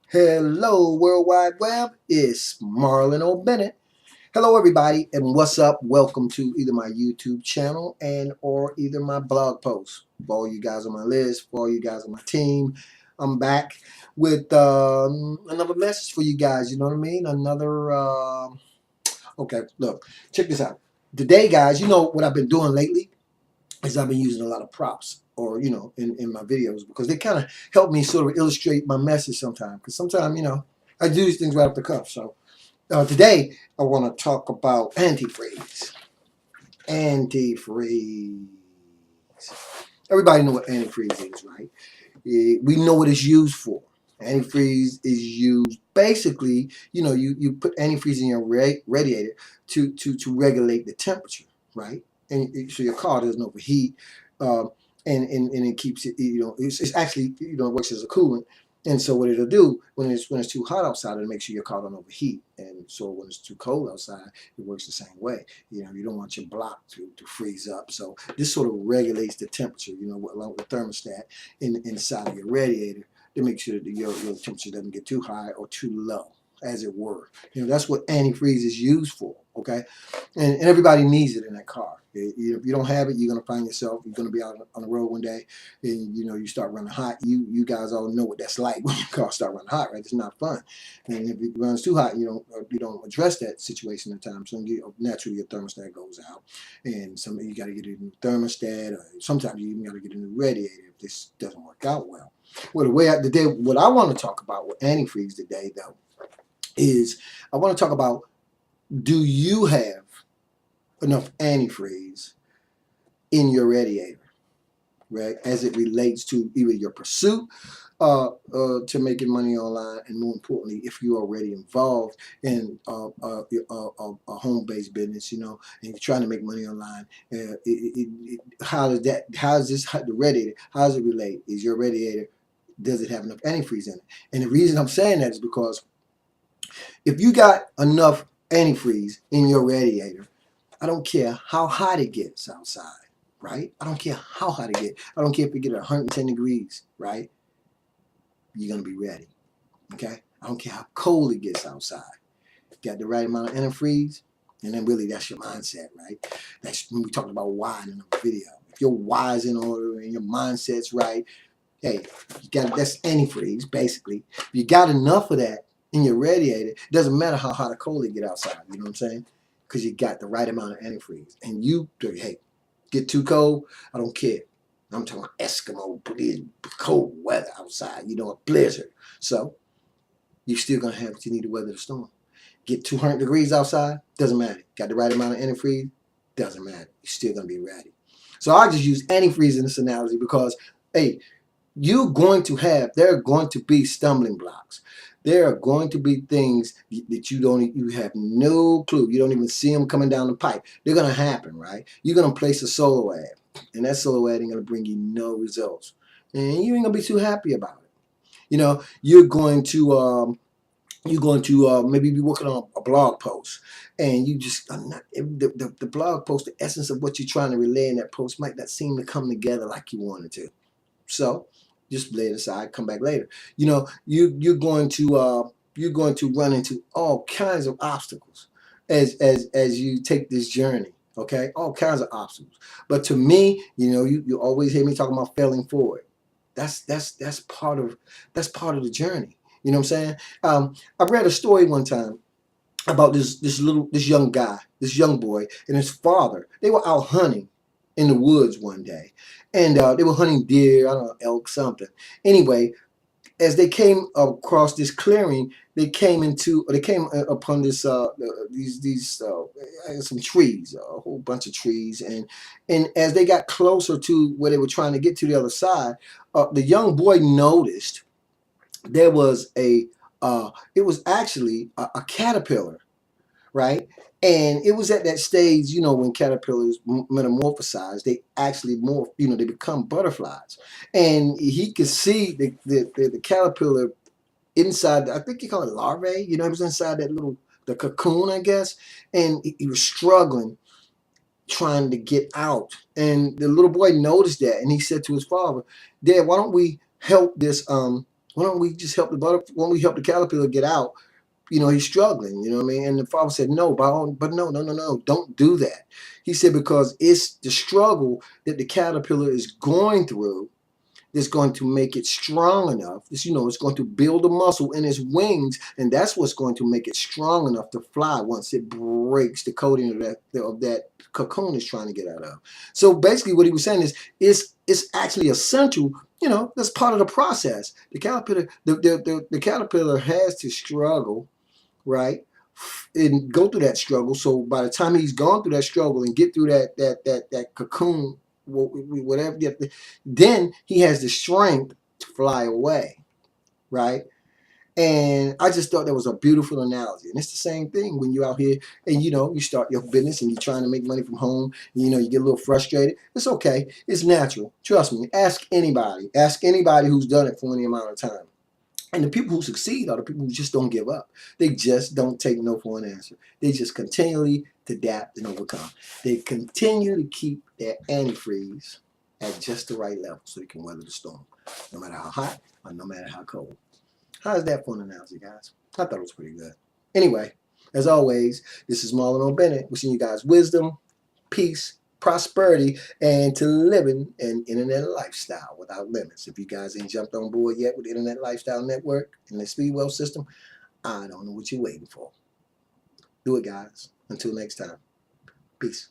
Hello, World Wide Web. It's Marlon O.Bennett. Hello, everybody, and what's up? Welcome to either my YouTube channel and or either my blog post. For all you guys on my list, for all you guys on my team, I'm back with another message for you guys. You know what I mean? Okay, look, check this out. Today, guys, you know what I've been doing lately is I've been using a lot of props or in my videos because they kind of help me sort of illustrate my message sometimes, because sometimes I do these things right off the cuff. So today I want to talk about antifreeze. Antifreeze. Everybody know what antifreeze is, right? We know what it's used for. Antifreeze is used basically, you put antifreeze in your radiator to regulate the temperature, right? And so your car doesn't overheat, um, and it keeps it, it's actually, it works as a coolant. And so what it'll do when it's too hot outside, it'll make sure your car don't overheat. And so when it's too cold outside, it works the same way. You don't want your block to freeze up. So this sort of regulates the temperature, along with the thermostat inside of your radiator to make sure that your temperature doesn't get too high or too low, as it were. That's what antifreeze is used for, okay? And everybody needs it in that car. If you don't have it, you're going to find yourself, you're going to be out on the road one day and, you start running hot. You guys all know what that's like when your car start running hot, right? It's not fun. And if it runs too hot, you don't address that situation at times. So naturally your thermostat goes out. And you got to get a new thermostat, or sometimes you even got to get a new radiator if this doesn't work out well. Well, what I want to talk about with antifreeze today, though, is I want to talk about, do you have enough antifreeze in your radiator, right? As it relates to either your pursuit to making money online, and more importantly, if you're already involved in a home-based business, and you're trying to make money online, how the radiator, how does it relate? Is your radiator, does it have enough antifreeze in it? And the reason I'm saying that is because if you got enough antifreeze in your radiator, I don't care how hot it gets outside, right? I don't care how hot it gets. I don't care if it gets 110 degrees, right? You're going to be ready, okay? I don't care how cold it gets outside. Got the right amount of antifreeze, and then really that's your mindset, right? That's when we talked about why in the video. If your why's in order and your mindset's right, hey, that's antifreeze, basically. If you got enough of that in your radiator, it doesn't matter how hot or cold it get outside, you know what I'm saying? Because you got the right amount of antifreeze. And hey, get too cold, I don't care. I'm talking about Eskimo, cold weather outside, a blizzard. So you're still going to have what you need to weather the storm. Get 200 degrees outside, doesn't matter. Got the right amount of antifreeze, doesn't matter. You're still going to be ready. So I just use antifreeze in this analogy because, hey, there are going to be stumbling blocks. There are going to be things that you have no clue. You don't even see them coming down the pipe. They're going to happen, right? You're going to place a solo ad, and that solo ad ain't going to bring you no results. And you ain't going to be too happy about it. You're going to maybe be working on a blog post, and you just are not, the blog post, the essence of what you're trying to relay in that post might not seem to come together like you wanted to. So just lay it aside, come back later. You're going to run into all kinds of obstacles as you take this journey. Okay, all kinds of obstacles. But to me, you always hear me talking about failing forward. That's part of the journey. You know what I'm saying? I read a story one time about this young guy, this young boy, and his father. They were out hunting in the woods one day, and they were hunting deer, I don't know, elk, something. Anyway, as they came across this clearing, they came upon some trees, a whole bunch of trees, and as they got closer to where they were trying to get to the other side, the young boy noticed there was it was actually a caterpillar, right? And it was at that stage, when caterpillars metamorphosize, they actually morph, they become butterflies. And he could see the caterpillar inside, I think you call it larvae, it was inside the cocoon, I guess. And he was struggling, trying to get out. And the little boy noticed that, and he said to his father, Dad, why don't we help this Why don't we just help the butterfly? Why don't we help the caterpillar get out? You know, he's struggling, you know what I mean? And the father said, no, but no, no, no, no, don't do that. He said, because it's the struggle that the caterpillar is going through that's going to make it strong enough. It's, you know, it's going to build a muscle in its wings, and that's what's going to make it strong enough to fly once it breaks the coating of that cocoon it's trying to get out of. So basically, what he was saying is, it's actually essential. You know, that's part of the process. The caterpillar, the caterpillar has to struggle, right? And go through that struggle. So by the time he's gone through that struggle and get through that cocoon, whatever, then he has the strength to fly away, right? And I just thought that was a beautiful analogy. And it's the same thing when you're out here and, you know, you start your business and you're trying to make money from home. And, you know, you get a little frustrated. It's okay. It's natural. Trust me. Ask anybody. Ask anybody who's done it for any amount of time. And the people who succeed are the people who just don't give up. They just don't take no for an answer. They just continually adapt and overcome. They continue to keep their antifreeze at just the right level so they can weather the storm, no matter how hot or no matter how cold. How's that for an analogy, guys? I thought it was pretty good. Anyway, as always, this is Marlon O.Bennett wishing you guys wisdom, peace, prosperity, and to living an internet lifestyle without limits. If you guys ain't jumped on board yet with the Internet Lifestyle Network and the Speedwell system, I don't know what you're waiting for. Do it, guys. Until next time, peace.